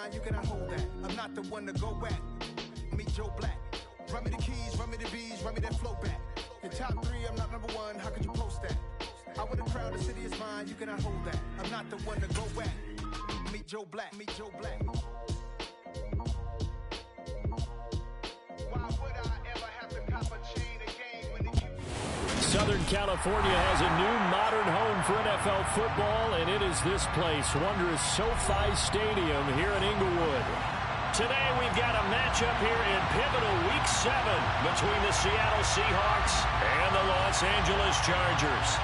mine, you cannot hold that. I'm not the one to go at. Meet Joe Black. Run me the keys, run me the bees, run me that flow back. In top 3, I'm not number 1, how could you post that? I want a crowd, the city is mine, you cannot hold that. I'm not the one to go at. Meet Joe Black, meet Joe Black. Why would I ever have to cop a chain again when it... Southern California has a new modern home for NFL football, and it is this place, wondrous SoFi Stadium here in Inglewood. Today we've got a matchup here in pivotal Week 7 between the Seattle Seahawks and the Los Angeles Chargers.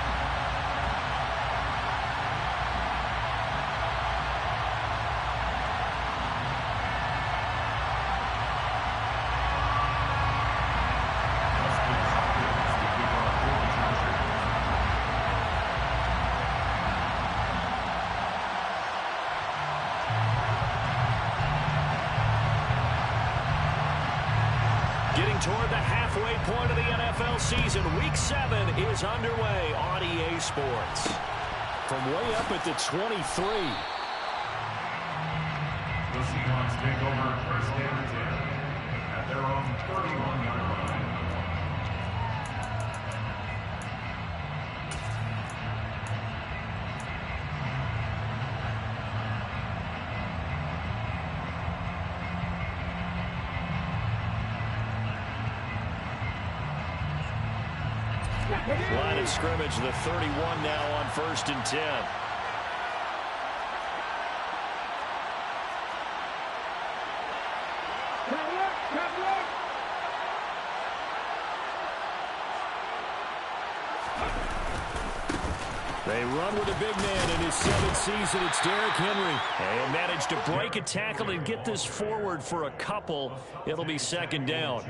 Toward the halfway point of the NFL season, Week 7 is underway on EA Sports. From way up at the 23. The Seahawks take over first and 10 at their own 31-yard line. Line of scrimmage, the 31 now on first and 10. They run with a big man in his 7th season. It's Derrick Henry. And managed to break a tackle and get this forward for a couple. It'll be second down.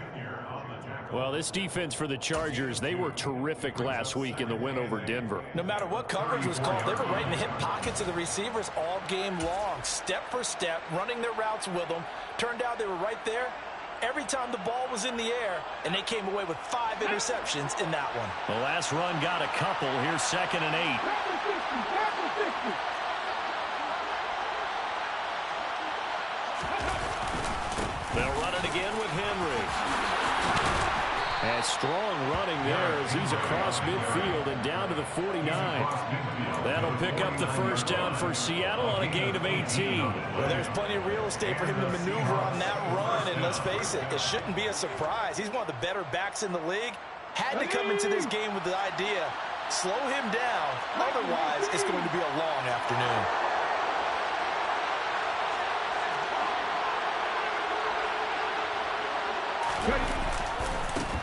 Well, this defense for the Chargers, they were terrific last week in the win over Denver. No matter what coverage was called, they were right in the hip pockets of the receivers all game long, step for step, running their routes with them. Turned out they were right there every time the ball was in the air, and they came away with 5 interceptions in that one. The last run got a couple. Here's 2nd and 8. They'll run it again with Henry. And strong running there as he's across midfield and down to the 49. That'll pick up the first down for Seattle on a gain of 18. Well, there's plenty of real estate for him to maneuver on that run, and let's face it, it shouldn't be a surprise. He's one of the better backs in the league. Had to come into this game with the idea, slow him down, otherwise it's going to be a long afternoon.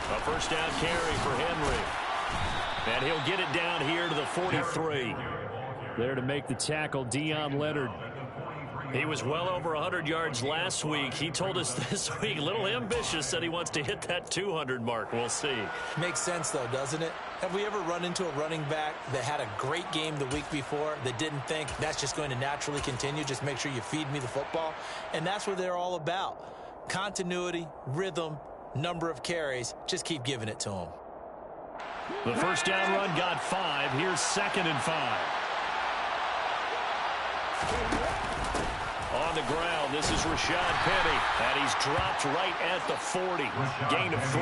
A first down carry for Henry. And he'll get it down here to the 43. There to make the tackle, Deion Leonard. He was well over 100 yards last week. He told us this week, a little ambitious, said he wants to hit that 200 mark. We'll see. Makes sense, though, doesn't it? Have we ever run into a running back that had a great game the week before that didn't think that's just going to naturally continue? Just make sure you feed me the football. And that's what they're all about. Continuity, rhythm, number of carries. Just keep giving it to them. The first down run got 5. Here's 2nd and 5. On the ground, this is Rashad Penny, and he's dropped right at the 40. Gain of 3.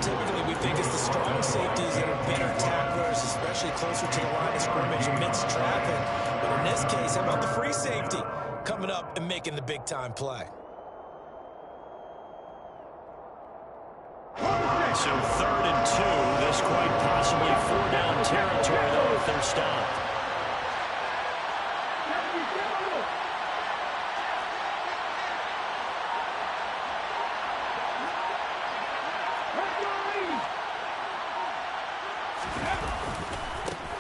Typically, we think it's the strong safeties that are better tacklers, especially closer to the line of scrimmage amidst traffic. But in this case, how about the free safety coming up and making the big-time play? So 3rd and 2. This quite possibly 4-down territory, though, if they're stopped.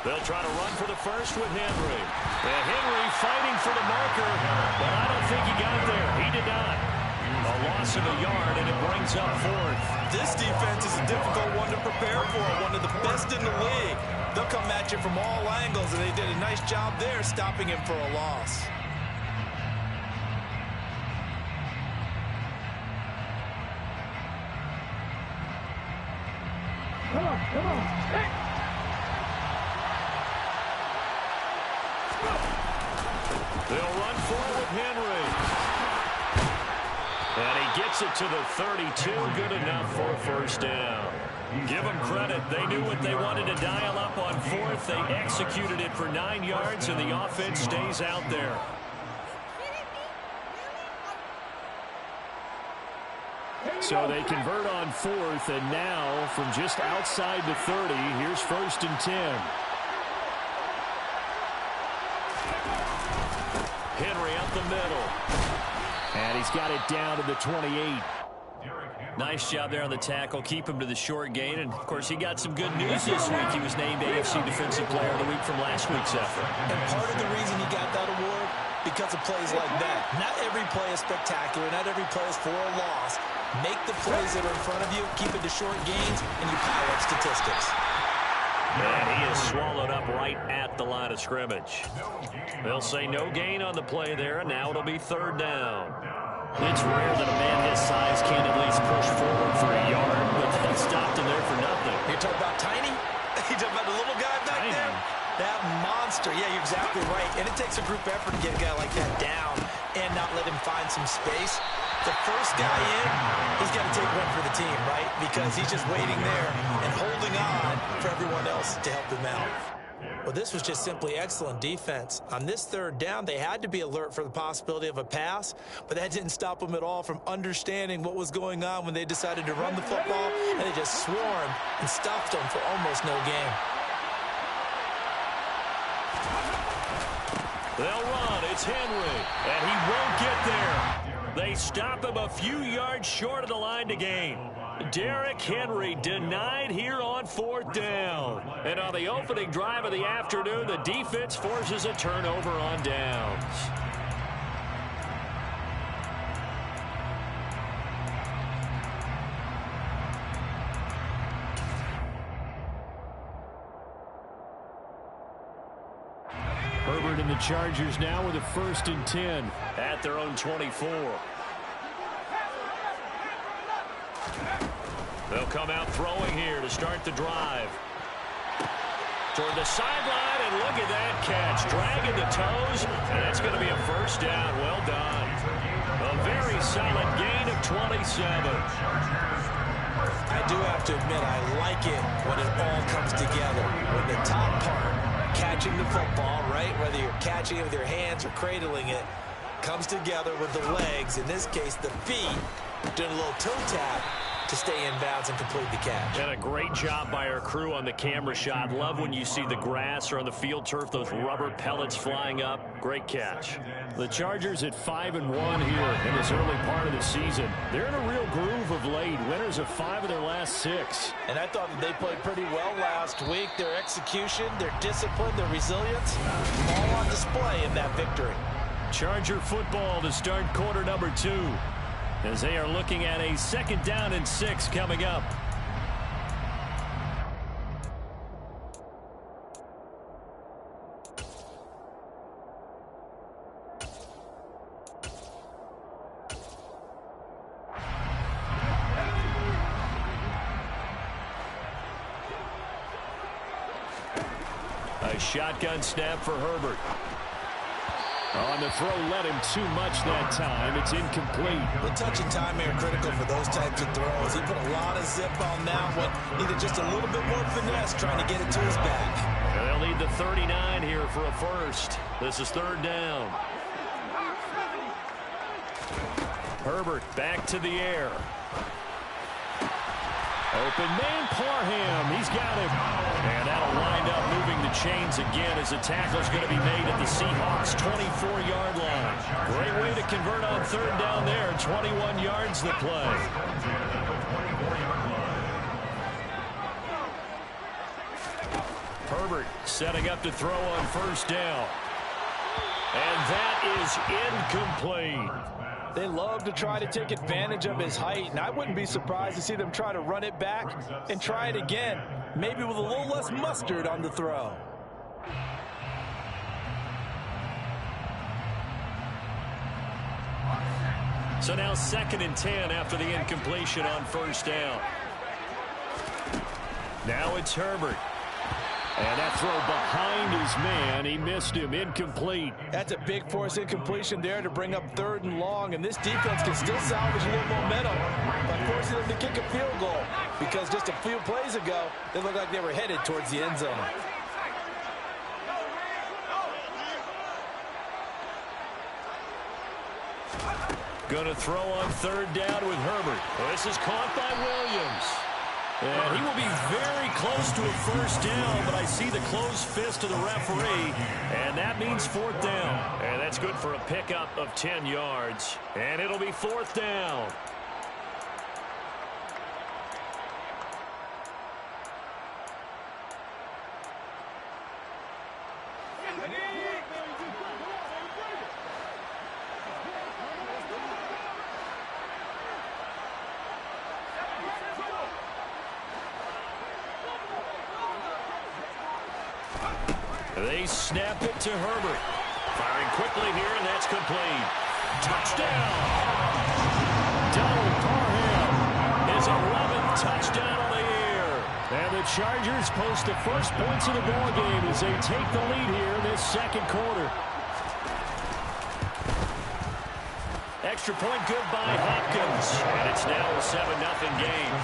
They'll try to run for the first with Henry. And Henry fighting for the marker, but I don't think he got there. He did not. A loss of a yard, and it brings up 4th. This defense is a difficult one to prepare for, one of the best in the league. They'll come at you from all angles, and they did a nice job there stopping him for a loss. Come on. Hey. They'll run forward with Henry. gets it to the 32. Good enough for a first down. Give them credit. They knew what they wanted to dial up on fourth. They executed it for 9 yards, and the offense stays out there. So they convert on fourth, and now from just outside the 30, here's 1st and 10. Henry up the middle. And he's got it down to the 28. Nice job there on the tackle. Keep him to the short gain. And, of course, he got some good news this week. He was named AFC Defensive Player of the Week from last week's effort. And part of the reason he got that award, because of plays like that. Not every play is spectacular. Not every play is for a loss. Make the plays that are in front of you, keep it to short gains, and you pile up statistics. And he is swallowed up right at the line of scrimmage. They'll say no gain on the play there, and now it'll be 3rd down. It's rare that a man his size can't at least push forward for a yard, but they stopped him there for nothing. You're talking about tiny? You're talking about the little guy back there? That monster. Yeah, you're exactly right. And it takes a group effort to get a guy like that down and not let him find some space. The first guy in, he's got to take one for the team, right? Because he's just waiting there and holding on for everyone else to help him out. Well, this was just simply excellent defense. On this 3rd down, they had to be alert for the possibility of a pass, but that didn't stop them at all from understanding what was going on when they decided to run the football, and they just swarmed and stuffed them for almost no gain. They'll run. It's Henry, and he won't get there. They stop him a few yards short of the line to gain. Derrick Henry denied here on 4th down. And on the opening drive of the afternoon, the defense forces a turnover on downs. Herbert and the Chargers now with a 1st and 10 at their own 24. They'll come out throwing here to start the drive. Toward the sideline, and look at that catch. Dragging the toes, and that's going to be a first down. Well done. A very solid gain of 27. I do have to admit, I like it when it all comes together. When the top part, catching the football, right, whether you're catching it with your hands or cradling it, comes together with the legs, in this case the feet, doing a little toe tap to stay in bounds and complete the catch. And a great job by our crew on the camera shot. Love when you see the grass or on the field turf, those rubber pellets flying up. Great catch. The Chargers at 5-1 here in this early part of the season. They're in a real groove of late. Winners of 5 of their last 6. And I thought that they played pretty well last week. Their execution, their discipline, their resilience, all on display in that victory. Charger football to start quarter number 2. As they are looking at a 2nd down and 6 coming up. A shotgun snap for Herbert. On the throw, led him too much that time. It's incomplete. The touch and time are critical for those types of throws. He put a lot of zip on that one. Needed just a little bit more finesse trying to get it to his back. And they'll need the 39 here for a first. This is 3rd down. Herbert back to the air. Open man, Parham. He's got him. And that'll wind up moving the chains again as the tackle's going to be made at the Seahawks' 24-yard line. Great way to convert on 3rd down there. 21 yards the play. Herbert setting up to throw on 1st down. And that is incomplete. They love to try to take advantage of his height, and I wouldn't be surprised to see them try to run it back and try it again, maybe with a little less mustard on the throw. So now 2nd and 10 after the incompletion on 1st down. Now it's Herbert. And that throw behind his man, he missed him, incomplete. That's a big force incompletion there to bring up 3rd and long, and this defense can still salvage a little momentum by forcing them to kick a field goal, because just a few plays ago, they looked like they were headed towards the end zone. Going to throw on 3rd down with Herbert. This is caught by Williams. And he will be very close to a 1st down, but I see the closed fist of the referee, and that means 4th down. And that's good for a pickup of 10 yards. And it'll be 4th down. They snap it to Herbert. Firing quickly here, and that's complete. Touchdown! Donald Parham, his 11th touchdown on the year. And the Chargers post the first points of the ball game as they take the lead here in this 2nd quarter. Extra point good by Hopkins. And it's now a 7-0 game.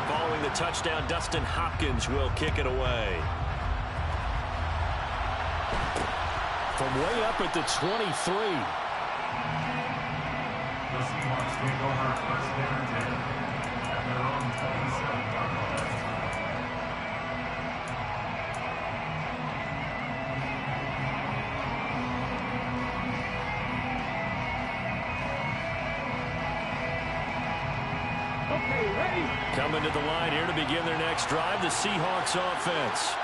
Following the touchdown, Dustin Hopkins will kick it away. From way up at the 23. The Seahawks take over 1st down and 10 at their own 27-yard line. Coming to the line here to begin their next drive, the Seahawks offense.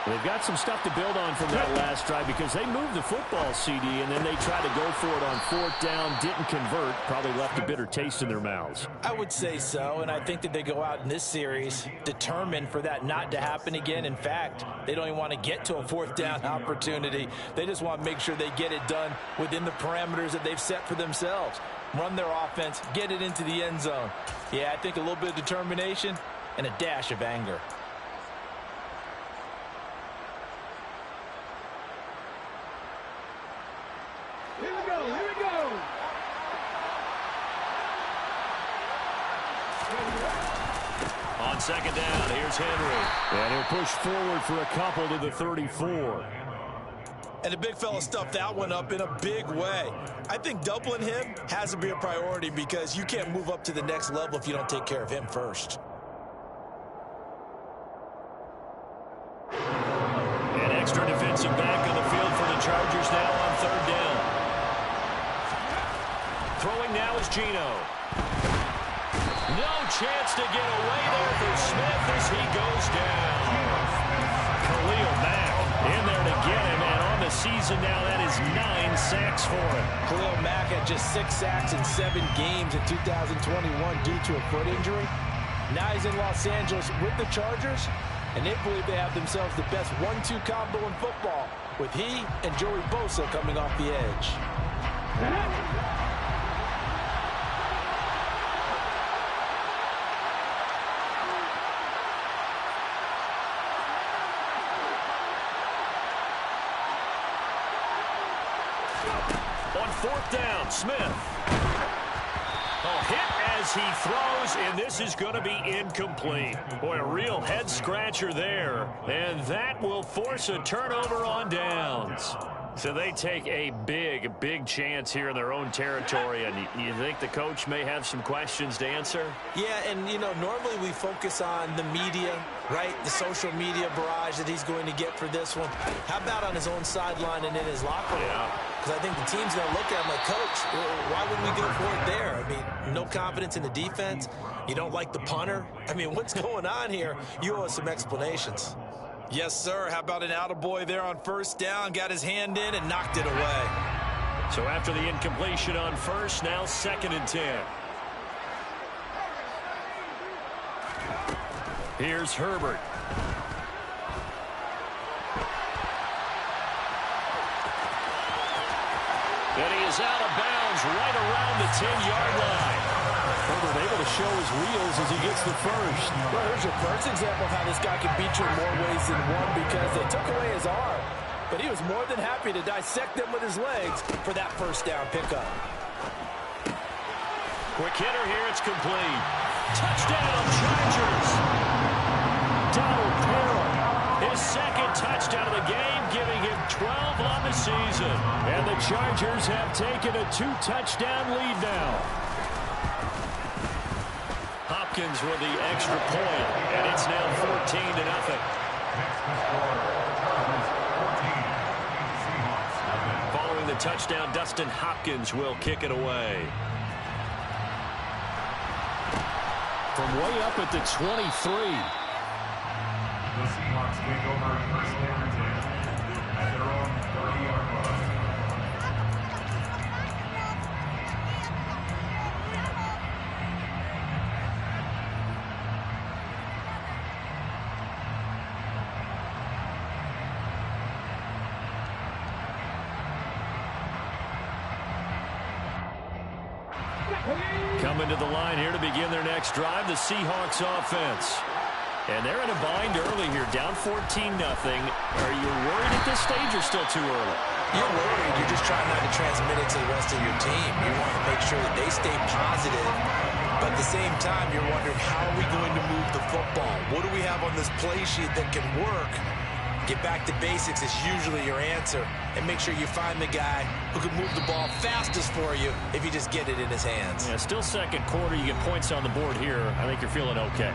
They've got some stuff to build on from that last drive because they moved the football, CD, and then they tried to go for it on 4th down, didn't convert, probably left a bitter taste in their mouths. I would say so, and I think that they go out in this series determined for that not to happen again. In fact, they don't even want to get to a 4th down opportunity. They just want to make sure they get it done within the parameters that they've set for themselves. Run their offense, get it into the end zone. Yeah, I think a little bit of determination and a dash of anger. Here we go, here we go. On 2nd down, here's Henry. And he'll push forward for a couple to the 34. And the big fella stuffed that one up in a big way. I think doubling him has to be a priority because you can't move up to the next level if you don't take care of him first. An extra defensive back on the field for the Chargers now on 3rd down. Throwing now is Geno. No chance to get away there for Smith as he goes down. Khalil Mack in there to get him, and on the season now, that is 9 sacks for him. Khalil Mack had just 6 sacks in 7 games in 2021 due to a foot injury. Now he's in Los Angeles with the Chargers, and they believe they have themselves the best 1-2 combo in football, with he and Joey Bosa coming off the edge. On 4th down, Smith. A hit as he throws, and this is going to be incomplete. Boy, a real head-scratcher there, and that will force a turnover on downs. So they take a big chance here in their own territory, and you think the coach may have some questions to answer? Yeah, and, you know, normally we focus on the media, right? The social media barrage that he's going to get for this one. How about on his own sideline and in his locker room? Yeah. Because I think the team's going to look at him like, Coach, why would we go for it there? I mean, no confidence in the defense. You don't like the punter. I mean, what's going on here? You owe us some explanations. Yes, sir. How about an attaboy there on 1st down? Got his hand in and knocked it away. So after the incompletion on 1st, now 2nd and 10. Here's Herbert. And he is out of bounds right around the 10-yard line. Herbert able to show his wheels as he gets the first. Well, here's your first example of how this guy can beat you in more ways than one, because they took away his arm. But he was more than happy to dissect them with his legs for that first down pickup. Quick hitter here, it's complete. Touchdown, Chargers! Donald Parham, his second touchdown of the game, giving him 12 on the season. And the Chargers have taken a 2-touchdown lead now. Hopkins with the extra point, and it's now 14-0. Following the touchdown, Dustin Hopkins will kick it away. From way up at the 23. The Seahawks take over first down and 10 at their own 30-yard line. Coming to the line here to begin their next drive, the Seahawks offense. And they're in a bind early here, down 14-0. Are you worried at this stage or still too early? You're worried. You're just trying not to transmit it to the rest of your team. You want to make sure that they stay positive. But at the same time, you're wondering, how are we going to move the football? What do we have on this play sheet that can work? Get back to basics is usually your answer. And make sure you find the guy who can move the ball fastest for you if you just get it in his hands. Yeah, still second quarter. You get points on the board here. I think you're feeling okay.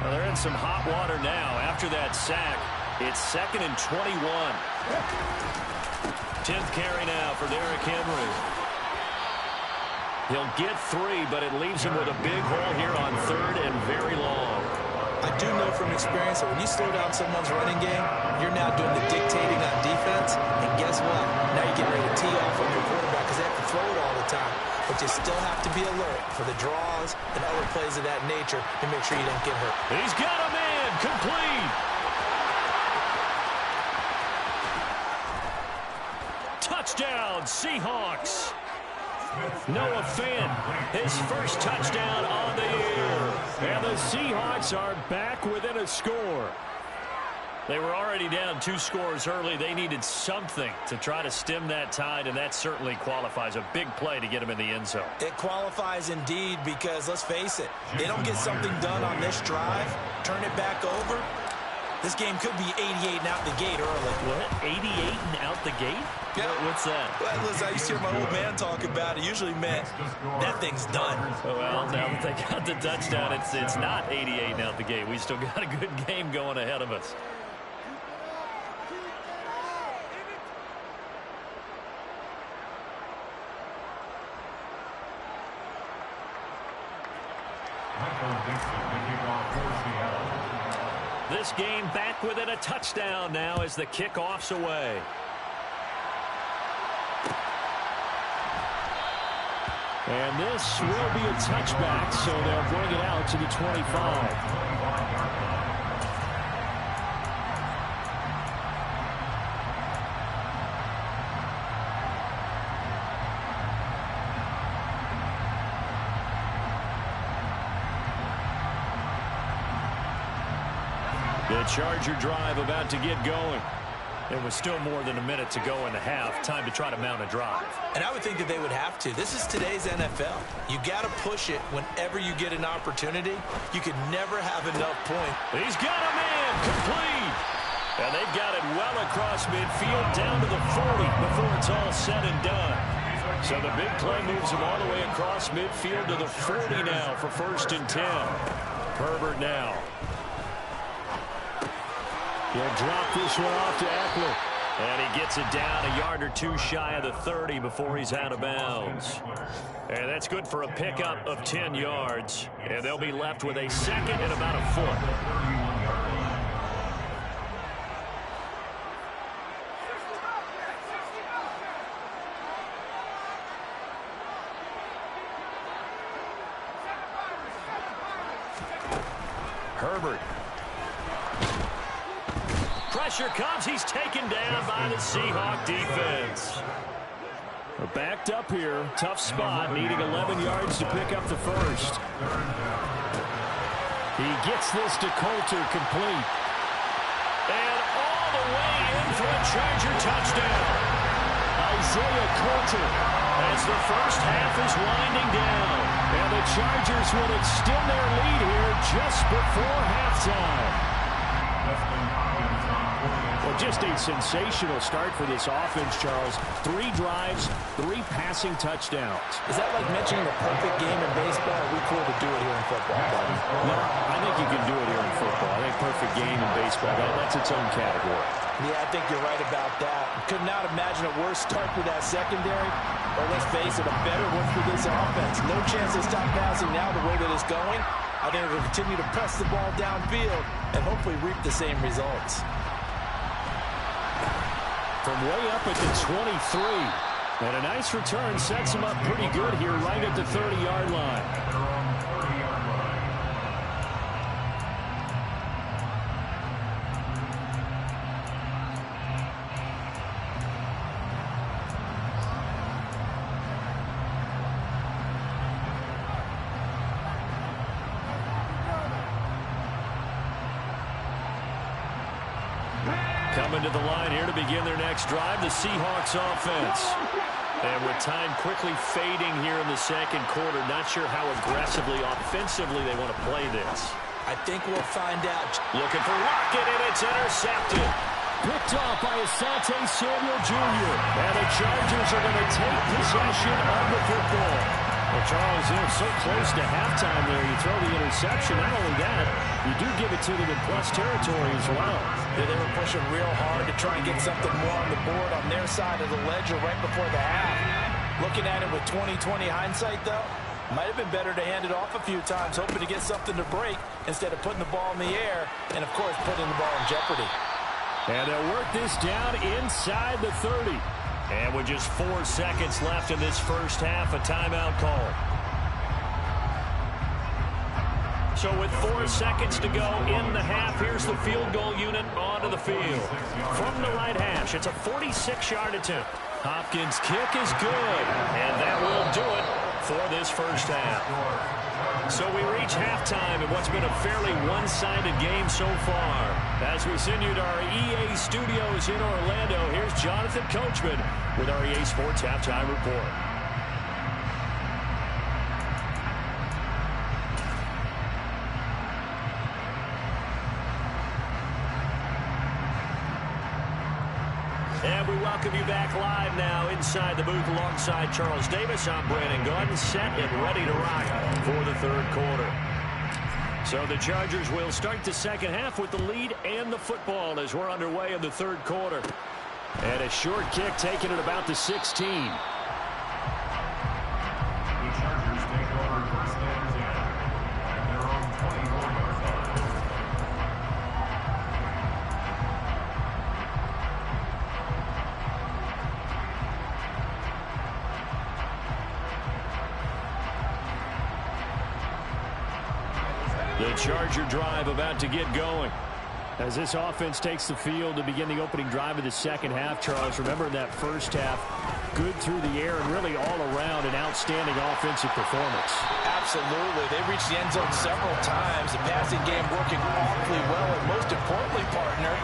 Well, they're in some hot water now after that sack. It's 2nd and 21. 10th carry now for Derrick Henry. He'll get 3, but it leaves him with a big hole here on 3rd and very long. I do know from experience that when you slow down someone's running game, you're now doing the dictating on defense. And guess what? Now you're getting ready to tee off on your quarterback because they have to throw it all the time. But you still have to be alert for the draws and other plays of that nature to make sure you don't get hurt. He's got a man complete. Touchdown, Seahawks. Noah Fant, his first touchdown on the year. And the Seahawks are back within a score. They were already down 2 scores early. They needed something to try to stem that tide, and that certainly qualifies. A big play to get them in the end zone. It qualifies indeed because, let's face it, they don't get something done on this drive, turn it back over, this game could be 88 and out the gate early. What? 88 and out the gate? Yeah. What's that? Well, listen, I used to hear my old man talk about it. Usually meant that thing's done. Well, now that they got the touchdown, it's not 88 and out the gate. We still got a good game going ahead of us. This game back within a touchdown now as the kickoff's away. And this will be a touchback, so they'll bring it out to the 25. The Charger drive about to get going. There was still more than a minute to go in the half. Time to try to mount a drive. And I would think that they would have to. This is today's NFL. You got to push it whenever you get an opportunity. You could never have enough points. He's got a man complete. And they've got it well across midfield down to the 40 before it's all said and done. So the big play moves him all the way across midfield to the 40 now for 1st and 10. Herbert now. He'll drop this one off to Eckler. And he gets it down a yard or 2 shy of the 30 before he's out of bounds. And that's good for a pickup of 10 yards. And they'll be left with a 2nd and about a foot. Herbert. Pressure comes. He's taken down by the Seahawk defense. We're backed up here. Tough spot. Needing 11 yards to pick up the first. He gets this to Coulter complete. And all the way in for a Charger touchdown. Isaiah Coulter as the first half is winding down. And the Chargers will extend their lead here just before halftime. Well, just a sensational start for this offense, Charles. 3 drives, 3 passing touchdowns. Is that like mentioning the perfect game in baseball? Or are we cool to do it here in football? No, I think you can do it here in football. I think perfect game in baseball, that's its own category. Yeah, I think you're right about that. Could not imagine a worse start for that secondary. Or let's face it, a better one for this offense. No chance to stop passing now the way that it's going. I think we'll continue to press the ball downfield and hopefully reap the same results. From way up at the 23. And a nice return sets him up pretty good here right at the 30-yard line. Coming to the line here to begin their next drive, the Seahawks offense. And with time quickly fading here in the second quarter, not sure how aggressively, offensively they want to play this. I think we'll find out. Looking for Lockett, and it's intercepted. Picked off by Asante Samuel Jr. And the Chargers are going to take possession of the football. Well, Charles, so close to halftime there. You throw the interception. Not only that, you do give it to them in plus territory as well. Yeah, they were pushing real hard to try and get something more on the board on their side of the ledger right before the half. Looking at it with 20/20 hindsight, though, might have been better to hand it off a few times, hoping to get something to break instead of putting the ball in the air and, of course, putting the ball in jeopardy. And they'll work this down inside the 30. And with just 4 seconds left in this first half, a timeout call. So with 4 seconds to go in the half, here's the field goal unit onto the field. From the right hash, it's a 46-yard attempt. Hopkins' kick is good, and that will do it for this first half. So we reach halftime in what's been a fairly one-sided game so far. As we send you to our EA studios in Orlando, here's Jonathan Coachman with our EA Sports Halftime Report. And we welcome you back live now inside the booth alongside Charles Davis. I'm Brandon Gaudin, set and ready to rock for the third quarter. So the Chargers will start the second half with the lead and the football as we're underway in the third quarter. And a short kick taken at about the 16. The Chargers take over first and 10 at their own 24-yard line. The Charger drive about to get going. As this offense takes the field to begin the opening drive of the second half, Charles, remember in that first half, good through the air and really all around an outstanding offensive performance. Absolutely. They reached the end zone several times. The passing game working awfully well, and most importantly, partner.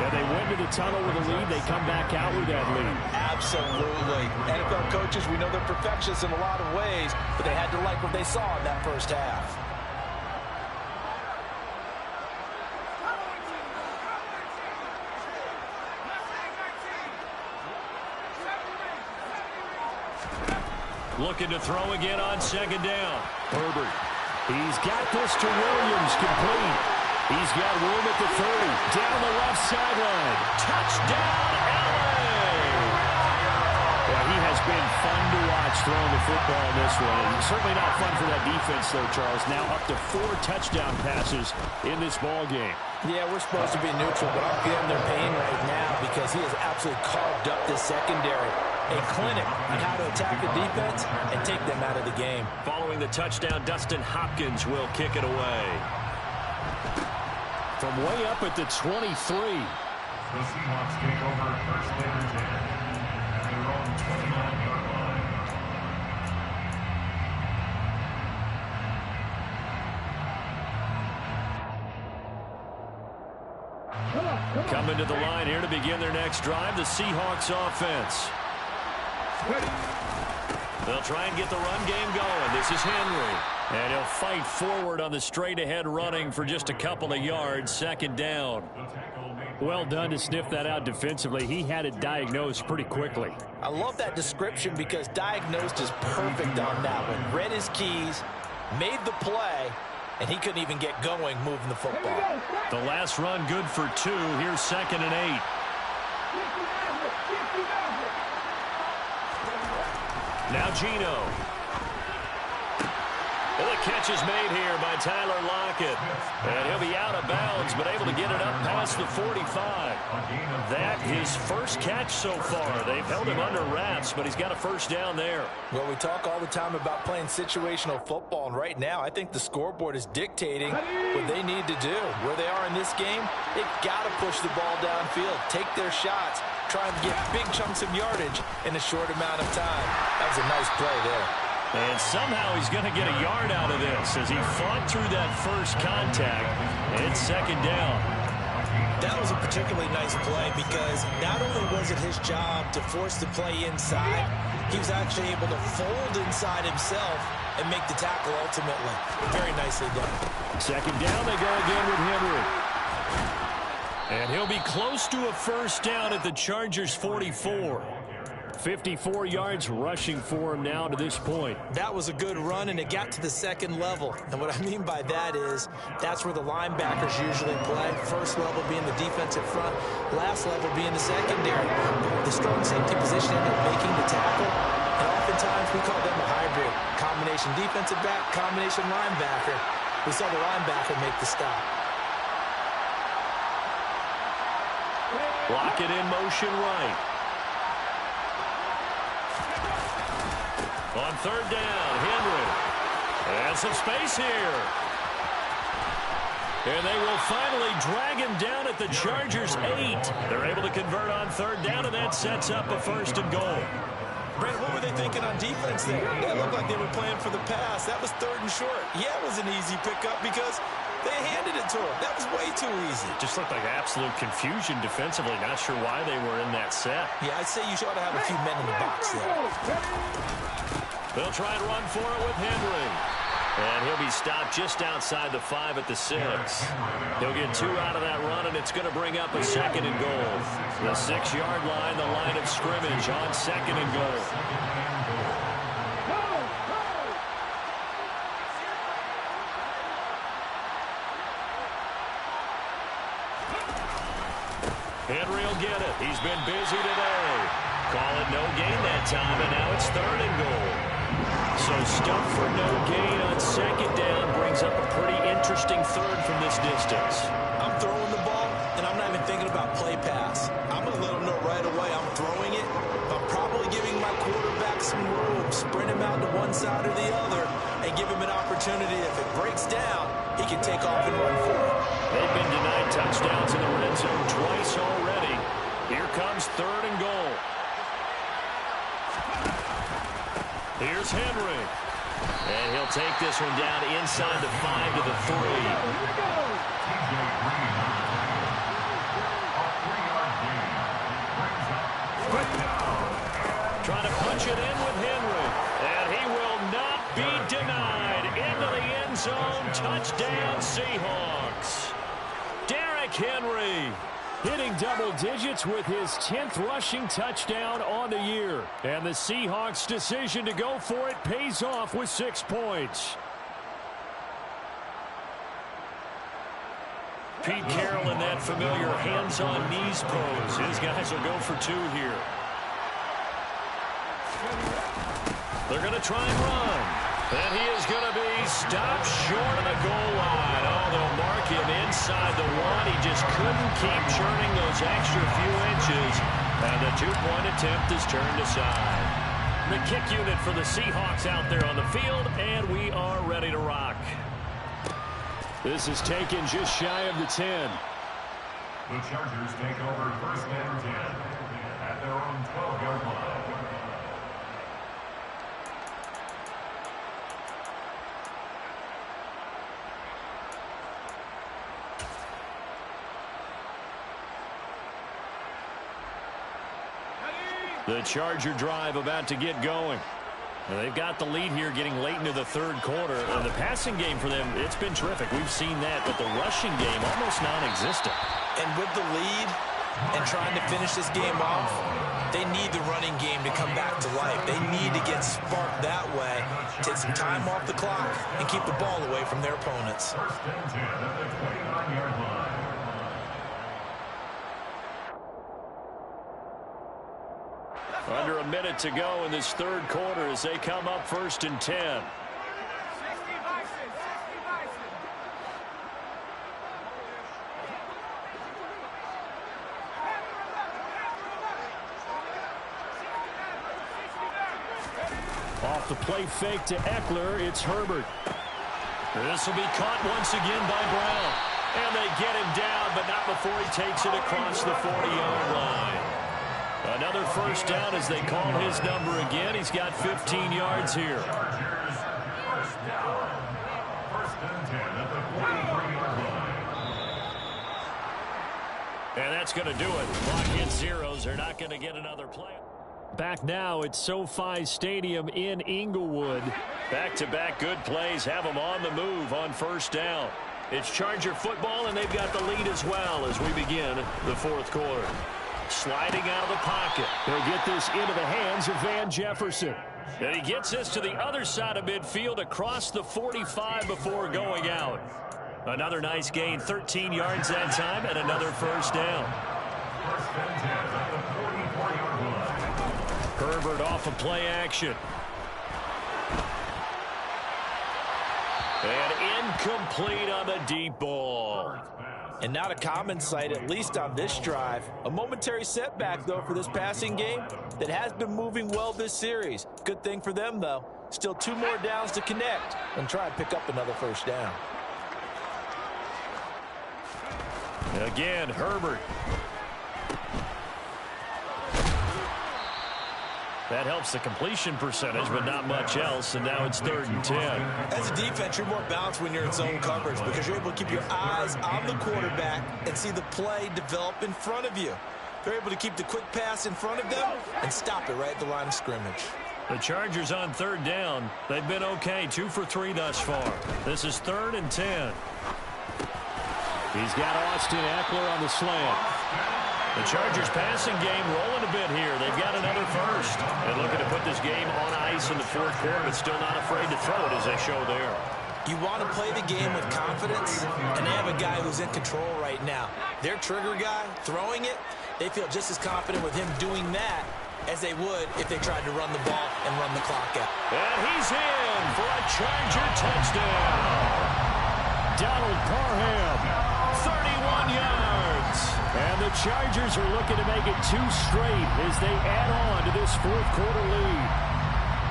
And they went to the tunnel with a lead. They come back out with that lead. Absolutely. NFL coaches, we know they're perfectionists in a lot of ways, but they had to like what they saw in that first half. Looking to throw again on second down. Herbert. He's got this to Williams, complete. He's got room at the 30. Down the left sideline. Touchdown, LA! Well, he has been fun to watch throwing the football in this one. And certainly not fun for that defense, though, Charles. Now up to 4 touchdown passes in this ball game. Yeah, we're supposed to be neutral, but I'm feeling their pain right now because he has absolutely carved up this secondary. A clinic on how to attack the defense and take them out of the game. Following the touchdown, Dustin Hopkins will kick it away. from way up at the 23. The Seahawks take over first and 10 at their own 29-yard line. Coming to the line here to begin their next drive, the Seahawks offense. They'll try and get the run game going. This is Henry. And he'll fight forward on the straight-ahead running for just a couple of yards. Second down. Well done to sniff that out defensively. He had it diagnosed pretty quickly. I love that description because diagnosed is perfect on that one. Read his keys, made the play, and he couldn't even get going moving the football. The last run good for 2. Here's 2nd and 8. Now Geno. And the catch is made here by Tyler Lockett. And he'll be out of bounds, but able to get it up past the 45. That his first catch so far. They've held him under wraps, but he's got a first down there. Well, we talk all the time about playing situational football, and right now I think the scoreboard is dictating what they need to do. Where they are in this game, they've got to push the ball downfield, take their shots, try and get big chunks of yardage in a short amount of time. That was a nice play there. And somehow he's going to get a yard out of this as he fought through that first contact. It's 2nd down. That was a particularly nice play because not only was it his job to force the play inside, he was actually able to fold inside himself and make the tackle ultimately. Very nicely done. 2nd down, they go again with Henry. And he'll be close to a first down at the Chargers' 44. 54 yards rushing for him now to this point. That was a good run, and it got to the second level. And what I mean by that is that's where the linebackers usually play. First level being the defensive front, last level being the secondary. The strong safety position ended up making the tackle, and oftentimes we call them a hybrid. Combination defensive back, combination linebacker. We saw the linebacker make the stop. Lockett in motion right. On 3rd down, Henry. And some space here. And they will finally drag him down at the Chargers' 8. They're able to convert on 3rd down, and that sets up a 1st and goal. Brandon, what were they thinking on defense there? That looked like they were playing for the pass. That was 3rd and short. Yeah, it was an easy pickup because they handed it to him. That was way too easy. Just looked like absolute confusion defensively. Not sure why they were in that set. Yeah, I'd say you ought to have a few men in the box there. They'll try and run for it with Henry. And he'll be stopped just outside the 5 at the 6. He'll get 2 out of that run, and it's going to bring up a 2nd and goal. The 6-yard line, the line of scrimmage on 2nd and goal. Henry will get it. He's been busy today. Call it no gain that time, and now it's 3rd and goal. So stuff for no gain on 2nd down brings up a pretty interesting 3rd from this distance. I'm throwing the ball, and I'm not even thinking about play pass. I'm going to let them know right away I'm throwing it. I'm probably giving my quarterback some room, sprint him out to one side or the other, and give him an opportunity. If it breaks down, he can take off and run for it. They've been denied touchdowns in the red zone twice already. Here comes 3rd and goal. Here's Henry. And he'll take this one down inside the 5 to the 3. Trying to punch it in with Henry. And he will not be denied. Into the end zone. Touchdown, Seahawks. Derrick Henry hitting double digits with his 10th rushing touchdown on the year. And the Seahawks' decision to go for it pays off with 6 points. Pete Carroll in that familiar hands-on knees pose. His guys will go for 2 here. They're going to try and run. And he is going to be stopped short of the goal line. Oh, they'll mark him inside the 1. He just couldn't keep churning those extra few inches. And the 2-point attempt is turned aside. The kick unit for the Seahawks out there on the field, and we are ready to rock. This is taken just shy of the 10. The Chargers take over first and 10 at their own 12-yard line. The Charger drive about to get going. Well, they've got the lead here getting late into the third quarter. And the passing game for them, it's been terrific. We've seen that, but the rushing game almost non-existent. And with the lead and trying to finish this game off, they need the running game to come back to life. They need to get sparked that way, take some time off the clock, and keep the ball away from their opponents. First and 10 at the 29-yard line. Under a minute to go in this third quarter as they come up first and 10. Off the play fake to Eckler, it's Herbert. This will be caught once again by Brown. And they get him down, but not before he takes it across the 40-yard line. Another first down as they call his number again. He's got 15 yards here. Chargers, first down. First and 10 at the 43-yard line. And that's going to do it. Clock hits zeros. They're not going to get another play. Back now at SoFi Stadium in Inglewood. Back-to-back good plays have them on the move on first down. It's Charger football, and they've got the lead as well as we begin the fourth quarter. Sliding out of the pocket. He'll get this into the hands of Van Jefferson. And he gets this to the other side of midfield across the 45 before going out. Another nice gain, 13 yards that time, and another first down. First and 10 at the 44-yard line. Herbert off of play action. And incomplete on the deep ball. And not a common sight, at least on this drive. A momentary setback, though, for this passing game that has been moving well this series. Good thing for them, though. Still 2 more downs to connect and try and pick up another first down. Again, Herbert. That helps the completion percentage, but not much else, and now it's 3rd and 10. As a defense, you're more balanced when you're in zone coverage because you're able to keep your eyes on the quarterback and see the play develop in front of you. They're able to keep the quick pass in front of them and stop it right at the line of scrimmage. The Chargers on 3rd down. They've been okay, 2 for 3 thus far. This is 3rd and 10. He's got Austin Eckler on the slant. The Chargers passing game rolling a bit here. They've got another first. And looking to put this game on ice in the fourth quarter, but still not afraid to throw it as they show there. You want to play the game with confidence, and they have a guy who's in control right now. Their trigger guy, throwing it, they feel just as confident with him doing that as they would if they tried to run the ball and run the clock out. And he's in for a Charger touchdown. Donald Parham, 31 yards. And the Chargers are looking to make it 2 straight as they add on to this fourth quarter lead.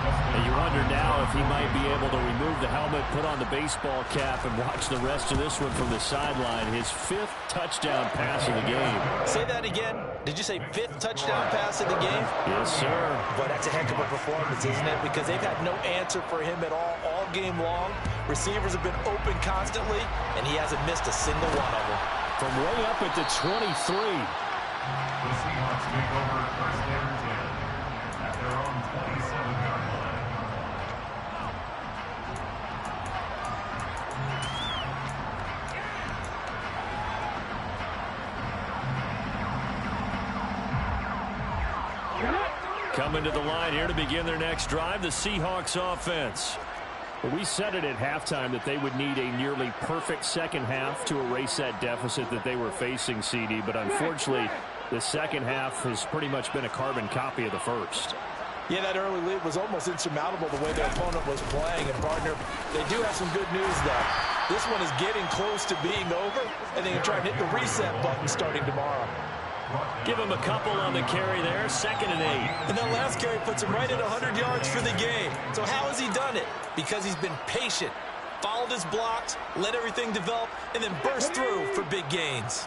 And you wonder now if he might be able to remove the helmet, put on the baseball cap, and watch the rest of this one from the sideline. His 5th touchdown pass of the game. Say that again. Did you say 5th touchdown pass of the game? Yes, sir. But that's a heck of a performance, isn't it? Because they've had no answer for him at all game long. Receivers have been open constantly, and he hasn't missed a single one of them. From way up at the 23. The Seahawks take over first and 10 at their own 27-yard line. Coming to the line here to begin their next drive, the Seahawks offense. We said it at halftime that they would need a nearly perfect second half to erase that deficit that they were facing, CD. But unfortunately, the second half has pretty much been a carbon copy of the first. Yeah, that early lead was almost insurmountable the way their opponent was playing. And, partner, they do have some good news, though. This one is getting close to being over, and they can try and hit the reset button starting tomorrow. Give him a couple on the carry there, 2nd and 8. And that last carry puts him right at 100 yards for the game. So how has he done it? Because he's been patient, followed his blocks, let everything develop, and then burst through for big gains.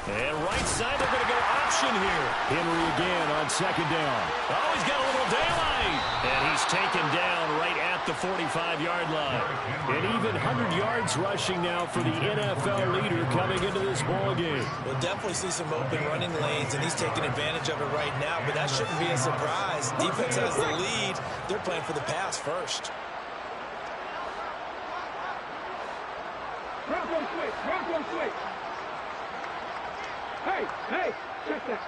And right side, they're going to go option here. Henry again on second down. Oh, he's got a little daylight. And he's taken down right at the 45-yard line. And even 100 yards rushing now for the NFL leader coming into this ball game. We'll definitely see some open running lanes, and he's taking advantage of it right now, but that shouldn't be a surprise. Defense has the lead. They're playing for the pass first. Bronco switch, Bronco switch. Hey, check that.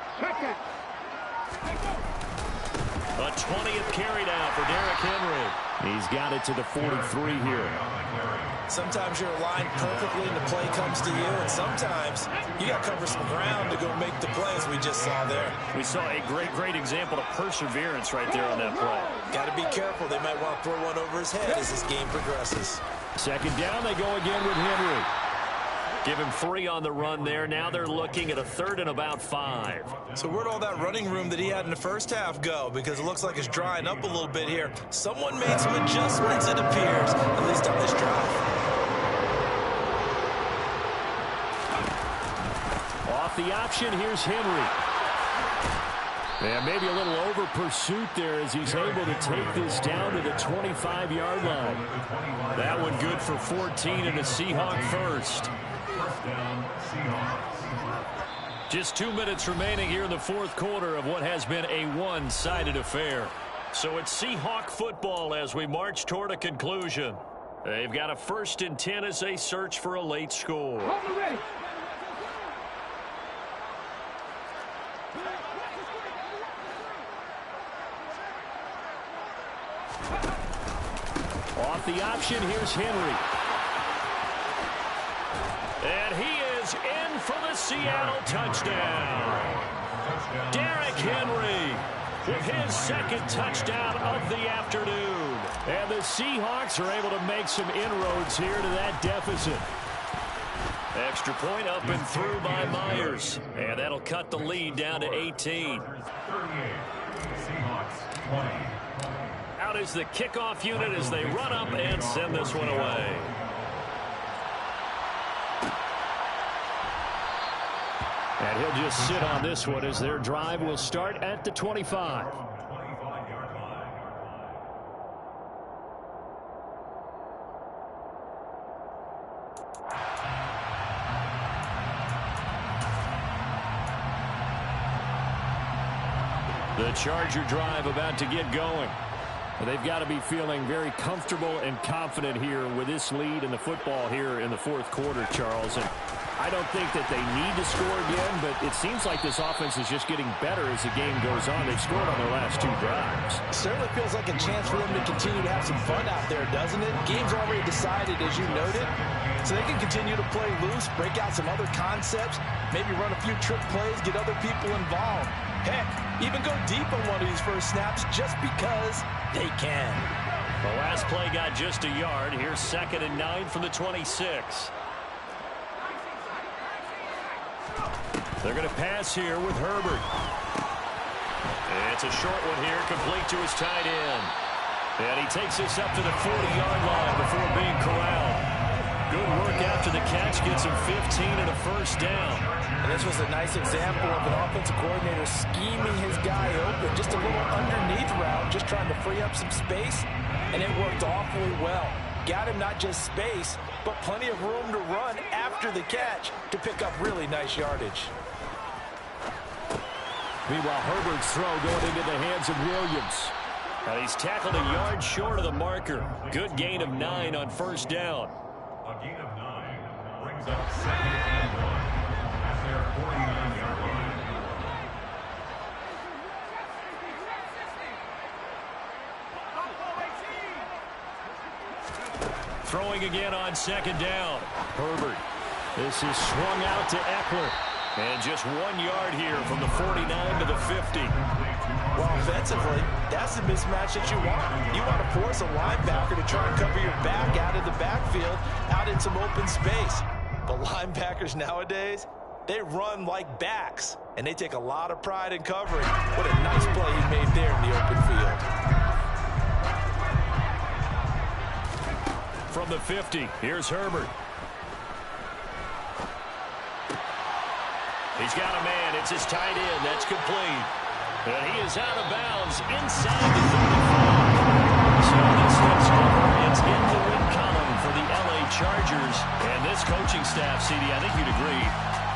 A 20th carry now for Derrick Henry. He's got it to the 43 here. Sometimes you're aligned perfectly and the play comes to you, and sometimes you got to cover some ground to go make the play, as we just saw there. We saw a great example of perseverance right there on that play. Got to be careful. They might want to throw one over his head as this game progresses. Second down, they go again with Henry. Give him 3 on the run there. Now they're looking at a 3rd and about 5. So where'd all that running room that he had in the first half go? Because it looks like it's drying up a little bit here. Someone made some adjustments, it appears, at least on this drive. Off the option, here's Henry. And maybe a little over pursuit there as he's able to take this down to the 25-yard line. That one good for 14 and a Seahawk first. Just 2 minutes remaining here in the fourth quarter of what has been a one-sided affair. So it's Seahawk football as we march toward a conclusion. They've got a 1st and 10 as they search for a late score. Off the option, here's Henry. And he is in for the Seattle touchdown. Derrick Henry with his 2nd touchdown of the afternoon. And the Seahawks are able to make some inroads here to that deficit. Extra point up and through by Myers. And that'll cut the lead down to 18. 38, Seahawks 20. Out is the kickoff unit as they run up and send this one away. And he'll just sit on this one as their drive will start at the 25. The Charger drive about to get going. They've got to be feeling very comfortable and confident here with this lead in the football here in the fourth quarter, Charles. And I don't think that they need to score again, but it seems like this offense is just getting better as the game goes on. They've scored on their last 2 drives. It certainly feels like a chance for them to continue to have some fun out there, doesn't it? Game's already decided, as you noted, so they can continue to play loose, break out some other concepts, maybe run a few trick plays, get other people involved. Heck, even go deep on one of these first snaps just because they can. The last play got just a yard. Here's 2nd and 9 from the 26. They're going to pass here with Herbert. It's a short one here, complete to his tight end. And he takes this up to the 40-yard line before being corralled. Good work after the catch, gets him 15 and a 1st down. And this was a nice example of an offensive coordinator scheming his guy open. Just a little underneath route, just trying to free up some space, and it worked awfully well. Got him not just space, but plenty of room to run after the catch to pick up really nice yardage. Meanwhile, Herbert's throw going into the hands of Williams. And he's tackled a yard short of the marker. Good gain of 9 on 1st down. A gain of 9 brings up 2nd and 1 at their 49-yard line. Throwing again on 2nd down. Herbert. This is swung out to Eckler. And just 1 yard here from the 49 to the 50. Well, offensively, that's the mismatch that you want. You want to force a linebacker to try and cover your back out of the backfield, out in some open space. But linebackers nowadays, They run like backs, and they take a lot of pride in covering. What a nice play he made there in the open field. From the 50, here's Herbert. He's got a man. It's his tight end. That's complete. And he is out of bounds inside the 35. So this one's over. It's in the win column for the LA Chargers. And this coaching staff, CD, I think you'd agree,